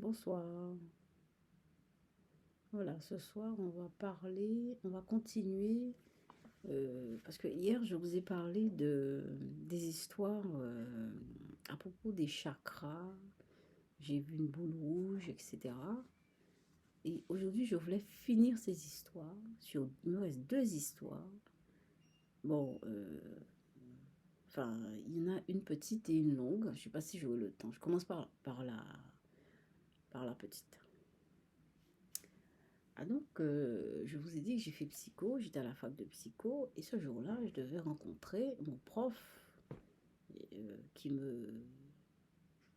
Bonsoir. Voilà, ce soir, on va parler, on va continuer, parce que hier, je vous ai parlé des histoires à propos des chakras. J'ai vu une boule rouge, etc. Et aujourd'hui, je voulais finir ces histoires. Il me reste deux histoires. Bon, enfin, il y en a une petite et une longue. Je ne sais pas si j'aurai le temps. Je commence par la petite. Ah donc, je vous ai dit que j'ai fait psycho, j'étais à la fac de psycho, et ce jour-là, je devais rencontrer mon prof euh, qui me,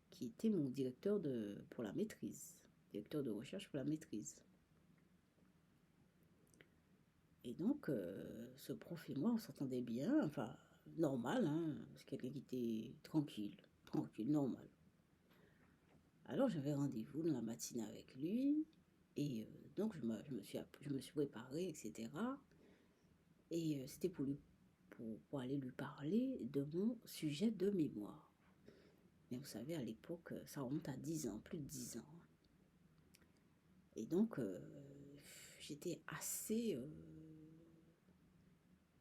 qui était mon directeur pour la maîtrise, directeur de recherche pour la maîtrise. Et donc, ce prof et moi, on s'entendait bien, enfin, normal, hein, c'est quelqu'un qui était tranquille, normal. Alors, j'avais rendez-vous dans la matinée avec lui, et donc, je me suis préparée, etc. Et c'était pour aller lui parler de mon sujet de mémoire. Mais vous savez, à l'époque, ça remonte à 10 ans, plus de 10 ans. Et donc, j'étais assez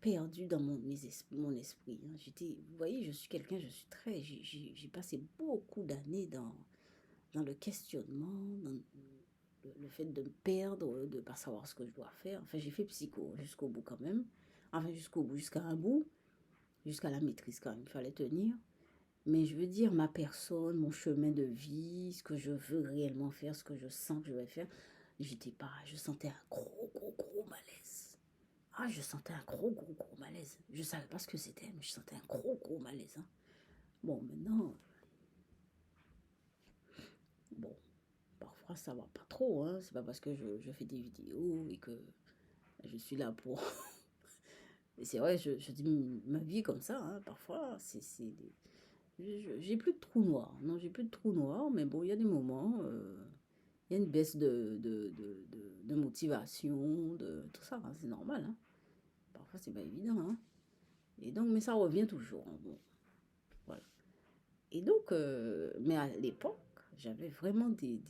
perdue dans mon esprit. Hein. Vous voyez, je suis quelqu'un, je suis très, j'ai passé beaucoup d'années dans le questionnement, dans le fait de me perdre, de ne pas savoir ce que je dois faire. Enfin, j'ai fait psycho jusqu'au bout quand même. Enfin, jusqu'au bout, jusqu'à un bout. Jusqu'à la maîtrise quand même, il fallait tenir. Mais je veux dire, ma personne, mon chemin de vie, ce que je veux réellement faire, ce que je sens que je vais faire, je sentais un gros malaise. Ah, je sentais un gros malaise. Je savais pas ce que c'était, mais je sentais un gros malaise. Hein. Bon, maintenant, bon, parfois ça va pas trop, hein. C'est pas parce que je fais des vidéos et que je suis là pour. Et c'est vrai, je dis ma vie comme ça, hein. Parfois, j'ai plus de trou noir. Non, j'ai plus de trou noir, mais bon, il y a des moments, il y a une baisse de motivation, de tout ça, hein, c'est normal. Hein. Parfois, c'est pas évident. Hein. Et donc, mais ça revient toujours. Hein, bon, voilà. Et donc, mais à l'époque, j'avais vraiment des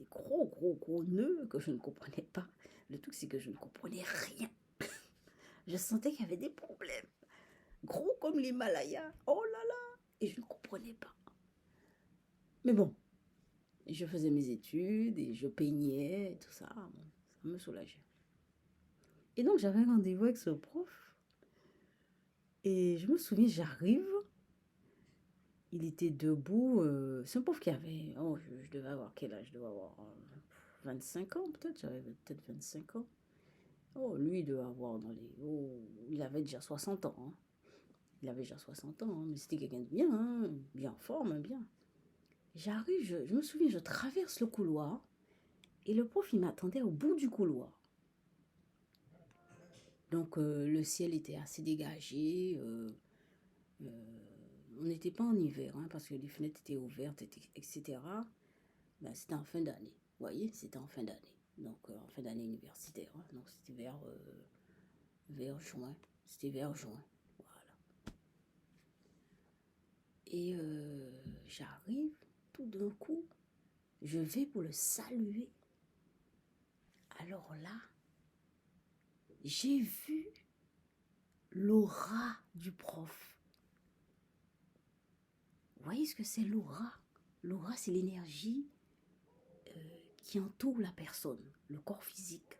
gros nœuds que je ne comprenais pas. Le truc, c'est que je ne comprenais rien. Je sentais qu'il y avait des problèmes. Gros comme l'Himalaya. Oh là là. Et je ne comprenais pas. Mais bon, je faisais mes études et je peignais et tout ça. Bon, ça me soulageait. Et donc j'avais un rendez-vous avec ce prof. Et je me souviens, j'arrive. Il était debout. C'est un prof qui avait. Oh, je devais avoir quel âge? Je devais avoir 25 ans peut-être. J'avais peut-être 25 ans. Oh, lui, il devait avoir dans les. Oh, il avait déjà 60 ans. Hein. Il avait déjà 60 ans. Hein, mais c'était quelqu'un de bien. Hein, bien en forme, hein, bien. J'arrive, je me souviens, je traverse le couloir. Et le prof, il m'attendait au bout du couloir. Donc le ciel était assez dégagé. On n'était pas en hiver, hein, parce que les fenêtres étaient ouvertes, etc. Ben, c'était en fin d'année. Vous voyez, c'était en fin d'année. Donc en fin d'année universitaire. Hein, donc c'était vers juin. C'était vers juin. Voilà. Et j'arrive, tout d'un coup, je vais pour le saluer. Alors là, j'ai vu l'aura du prof. Vous voyez ce que c'est l'aura? L'aura, c'est l'énergie qui entoure la personne, le corps physique.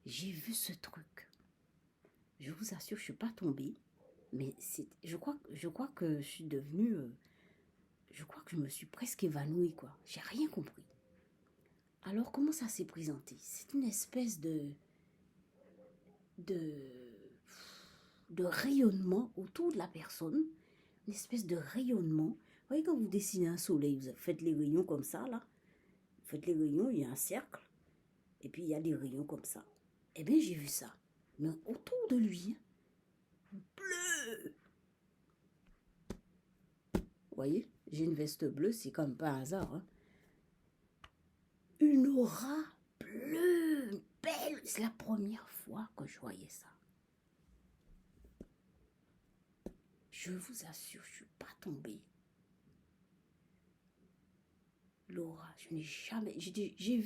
J'ai vu ce truc. Je vous assure, je ne suis pas tombée, mais je crois que je suis devenue, je crois que je me suis presque évanouie, quoi. J'ai rien compris. Alors, comment ça s'est présenté? C'est une espèce de, de rayonnement autour de la personne, une espèce de rayonnement. Vous voyez, quand vous dessinez un soleil, vous faites les rayons comme ça, là. Vous faites les rayons, il y a un cercle, et puis il y a des rayons comme ça. Eh bien, j'ai vu ça. Mais autour de lui, bleu. Vous voyez, j'ai une veste bleue, c'est comme pas un hasard. Hein. Une aura bleue, belle. C'est la première fois que je voyais ça. Je vous assure, je ne suis pas tombée. Laura, je n'ai jamais... J'ai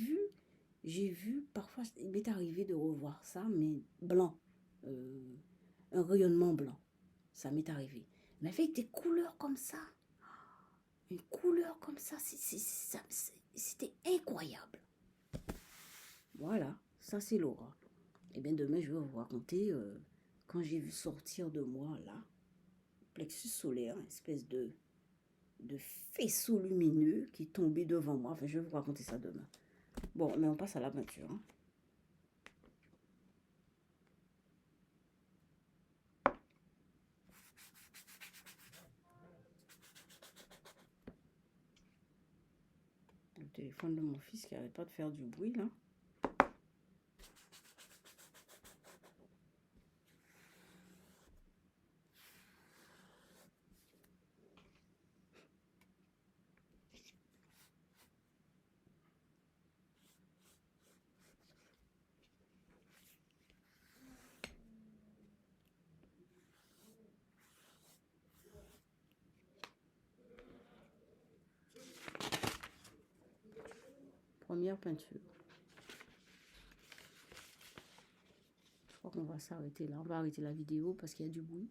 vu, parfois, il m'est arrivé de revoir ça, mais blanc. Un rayonnement blanc. Ça m'est arrivé. Mais avec des couleurs comme ça, une couleur comme ça, c'était incroyable. Voilà, ça c'est Laura. Et bien demain, je vais vous raconter quand j'ai vu sortir de moi, là, plexus solaire, une espèce de faisceau lumineux qui est tombé devant moi. Enfin, je vais vous raconter ça demain. Bon, mais on passe à la peinture. Hein. Le téléphone de mon fils qui n'arrête pas de faire du bruit, là. Première peinture. Je crois qu'on va s'arrêter là. On va arrêter la vidéo parce qu'il y a du bruit.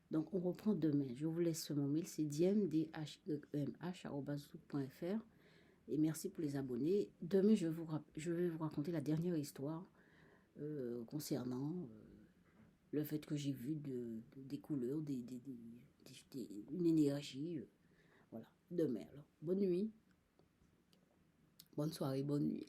Donc, on reprend demain. Je vous laisse mon mail. C'est diemdh@outlook.fr. Et merci pour les abonnés. Demain, je vais vous raconter la dernière histoire concernant le fait que j'ai vu des couleurs, une énergie. Voilà. Demain, alors. Bonne nuit. Bonne soirée, bonne nuit.